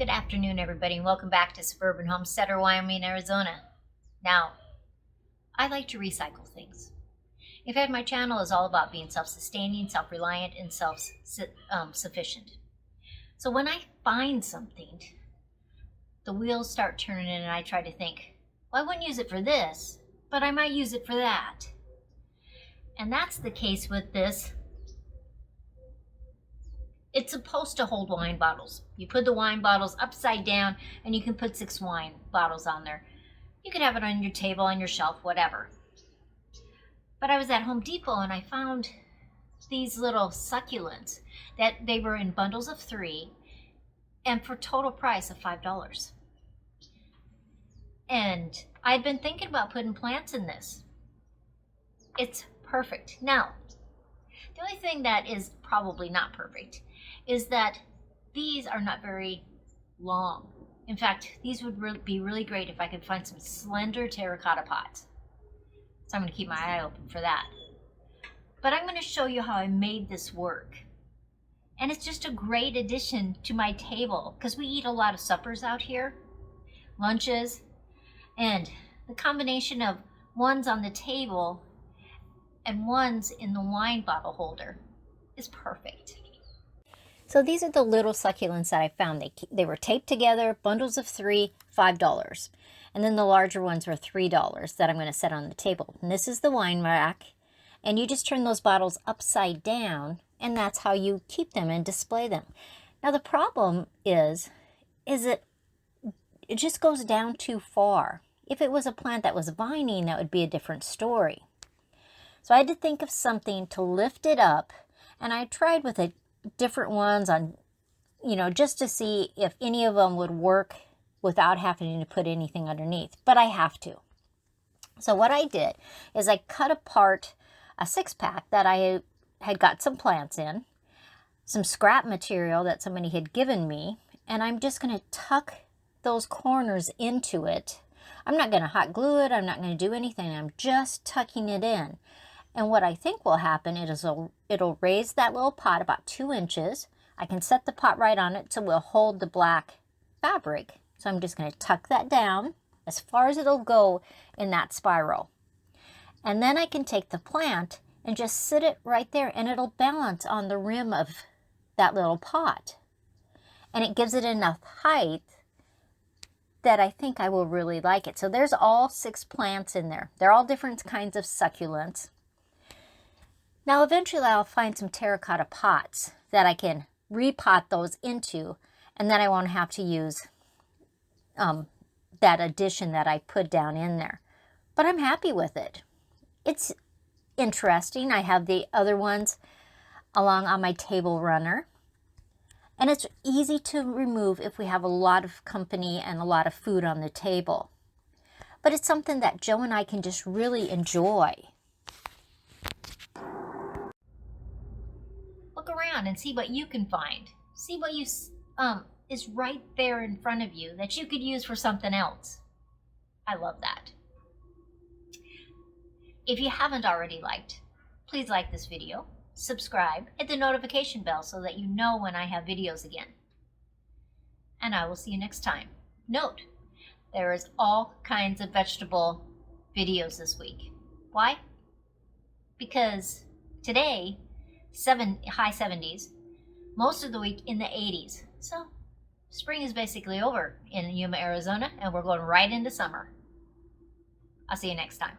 Good afternoon, everybody, and welcome back to Suburban Homesteader WY, Arizona. Now, I like to recycle things. In fact, my channel is all about being self-sustaining, self-reliant, and self-sufficient. So when I find something, the wheels start turning and I try to think, well, I wouldn't use it for this, but I might use it for that. And that's the case with this. It's supposed to hold wine bottles. You put the wine bottles upside down and you can put 6 wine bottles on there. You can have it on your table, on your shelf, whatever. But I was at Home Depot and I found these little succulents that they were in bundles of 3 and for total price of $5. And I've been thinking about putting plants in this. It's perfect. Now, the only thing that is probably not perfect is that these are not very long. In fact, these would be really great if I could find some slender terracotta pots. So I'm going to keep my eye open for that. But I'm going to show you how I made this work. And it's just a great addition to my table because we eat a lot of suppers out here, lunches, and the combination of ones on the table and ones in the wine bottle holder is perfect. So these are the little succulents that I found. They were taped together, bundles of 3, $5. And then the larger ones were $3 that I'm going to set on the table. And this is the wine rack. And you just turn those bottles upside down, and that's how you keep them and display them. Now the problem is it just goes down too far. If it was a plant that was vining, that would be a different story. So I had to think of something to lift it up, and I tried with different ones on, just to see if any of them would work without having to put anything underneath, but I have to. So what I did is I cut apart a 6-pack that I had got some plants in, some scrap material that somebody had given me, and I'm just going to tuck those corners into it. I'm not going to hot glue it. I'm not going to do anything. I'm just tucking it in. And what I think will happen is it'll raise that little pot about 2 inches. I can set the pot right on it so we'll hold the black fabric. So I'm just going to tuck that down as far as it'll go in that spiral. And then I can take the plant and just sit it right there, and it'll balance on the rim of that little pot. And it gives it enough height that I think I will really like it. So there's all 6 plants in there. They're all different kinds of succulents. Now eventually I'll find some terracotta pots that I can repot those into, and then I won't have to use that addition that I put down in there. But I'm happy with it. It's interesting. I have the other ones along on my table runner. And it's easy to remove if we have a lot of company and a lot of food on the table. But it's something that Joe and I can just really enjoy. Look around and see what you can find. See what is right there in front of you that you could use for something else. I love that. If you haven't already liked, please like this video, subscribe, hit the notification bell so that you know when I have videos again. And I will see you next time. Note, there is all kinds of vegetable videos this week. Why? Because today, high 70s, most of the week in the 80s. So spring is basically over in Yuma, Arizona, and we're going right into summer. I'll see you next time.